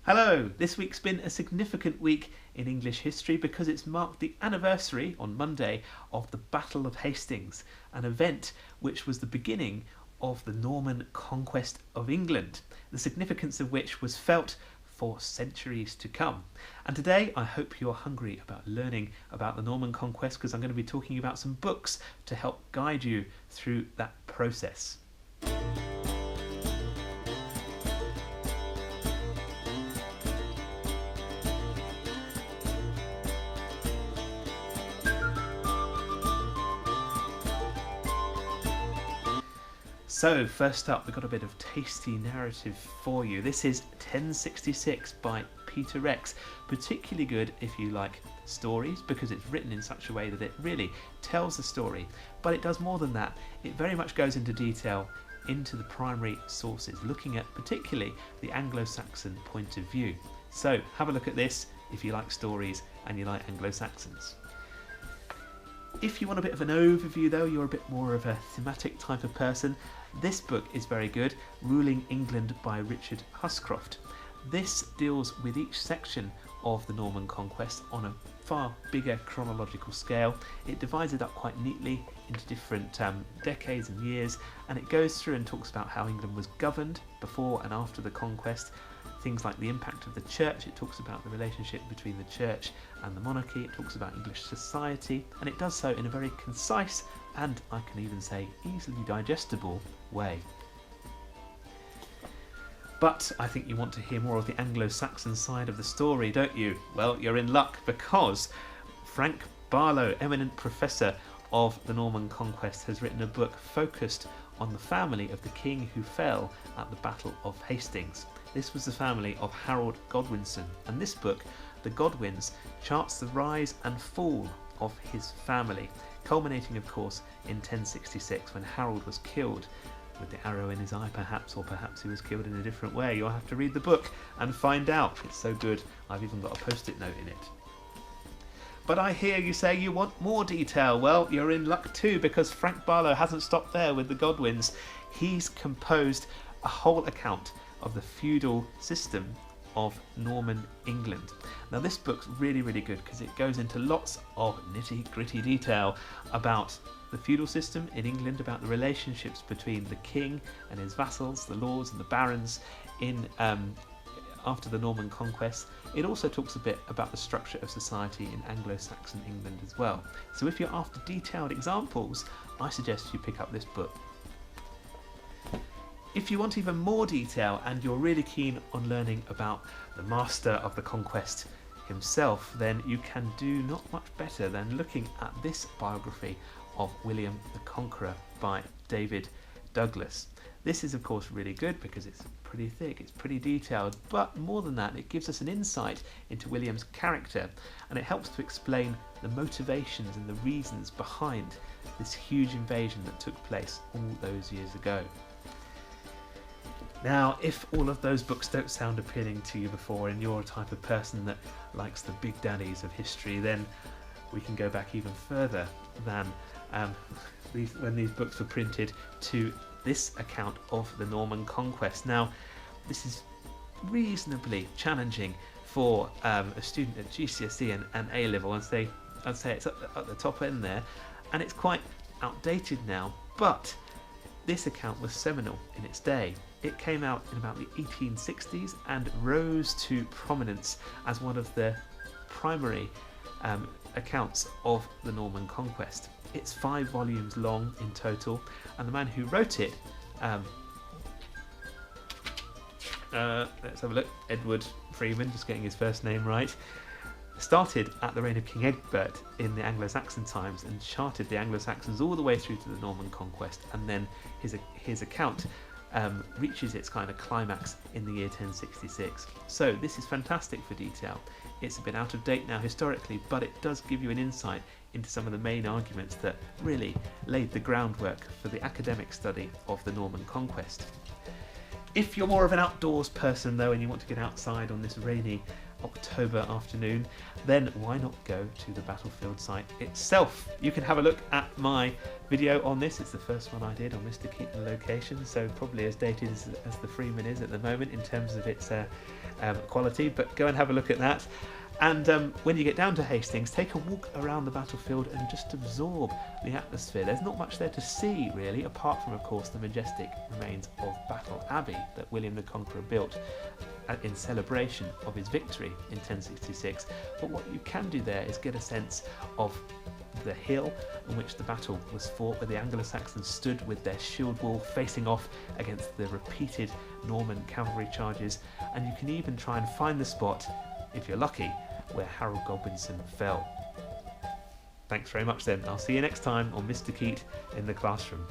Hello! This week's been a significant week in English history because it's marked the anniversary on Monday of the Battle of Hastings, an event which was the beginning of the Norman Conquest of England, the significance of which was felt for centuries to come. And today I hope you're hungry about learning about the Norman Conquest because I'm going to be talking about some books to help guide you through that process. So, first up, we've got a bit of tasty narrative for you. This is 1066 by Peter Rex. Particularly good if you like stories, because it's written in such a way that it really tells the story. But it does more than that. It very much goes into detail into the primary sources, looking at particularly the Anglo-Saxon point of view. So, have a look at this if you like stories and you like Anglo-Saxons. If you want a bit of an overview though, you're a bit more of a thematic type of person, this book is very good, Ruling England by Richard Huscroft. This deals with each section of the Norman Conquest on a far bigger chronological scale. It divides it up quite neatly into different decades and years, and it goes through and talks about how England was governed before and after the conquest, things like the impact of the church. It talks about the relationship between the church and the monarchy. It talks about English society, and it does so in a very concise and, I can even say, easily digestible way. But I think you want to hear more of the Anglo-Saxon side of the story, don't you? Well, you're in luck, because Frank Barlow, eminent professor of the Norman Conquest, has written a book focused on the family of the king who fell at the Battle of Hastings. This was the family of Harold Godwinson, and this book, The Godwins, charts the rise and fall of his family, culminating of course in 1066 when Harold was killed with the arrow in his eye, perhaps, or perhaps he was killed in a different way. You'll have to read the book and find out. It's so good, I've even got a post-it note in it. But I hear you say you want more detail. Well, you're in luck too, because Frank Barlow hasn't stopped there with the Godwins. He's composed a whole account of the feudal system of Norman England. Now this book's really, really good because it goes into lots of nitty-gritty detail about the feudal system in England, about the relationships between the king and his vassals, the lords and the barons in after the Norman Conquest. It also talks a bit about the structure of society in Anglo-Saxon England as well. So if you're after detailed examples, I suggest you pick up this book. If you want even more detail and you're really keen on learning about the master of the conquest himself, then you can do not much better than looking at this biography of William the Conqueror by David Douglas. This is of course really good because it's pretty thick, it's pretty detailed, but more than that, it gives us an insight into William's character, and it helps to explain the motivations and the reasons behind this huge invasion that took place all those years ago. Now, if all of those books don't sound appealing to you before and you're a type of person that likes the big daddies of history, then we can go back even further than when these books were printed to this account of the Norman Conquest. Now, this is reasonably challenging for a student at GCSE and A-level. I'd say it's at the top end there, and it's quite outdated now, but this account was seminal in its day. It came out in about the 1860s and rose to prominence as one of the primary accounts of the Norman Conquest. It's 5 volumes long in total, and the man who wrote it, let's have a look, Edward Freeman, just getting his first name right, started at the reign of King Egbert in the Anglo-Saxon times and charted the Anglo-Saxons all the way through to the Norman Conquest, and then his account reaches its kind of climax in the year 1066. So this is fantastic for detail. It's a bit out of date now historically, but it does give you an insight into some of the main arguments that really laid the groundwork for the academic study of the Norman Conquest. If you're more of an outdoors person though and you want to get outside on this rainy October afternoon, then why not go to the battlefield site itself? You can have a look at my video on this. It's the first one I did on Mr. Keaton location, so probably as dated as the Freeman is at the moment in terms of its quality, but go and have a look at that. And when you get down to Hastings, take a walk around the battlefield and just absorb the atmosphere. There's not much there to see, really, apart from, of course, the majestic remains of Battle Abbey that William the Conqueror built in celebration of his victory in 1066. But what you can do there is get a sense of the hill on which the battle was fought, where the Anglo-Saxons stood with their shield wall facing off against the repeated Norman cavalry charges. And you can even try and find the spot, if you're lucky, where Harold Godwinson fell. Thanks very much then. I'll see you next time on Mr. Keat in the Classroom.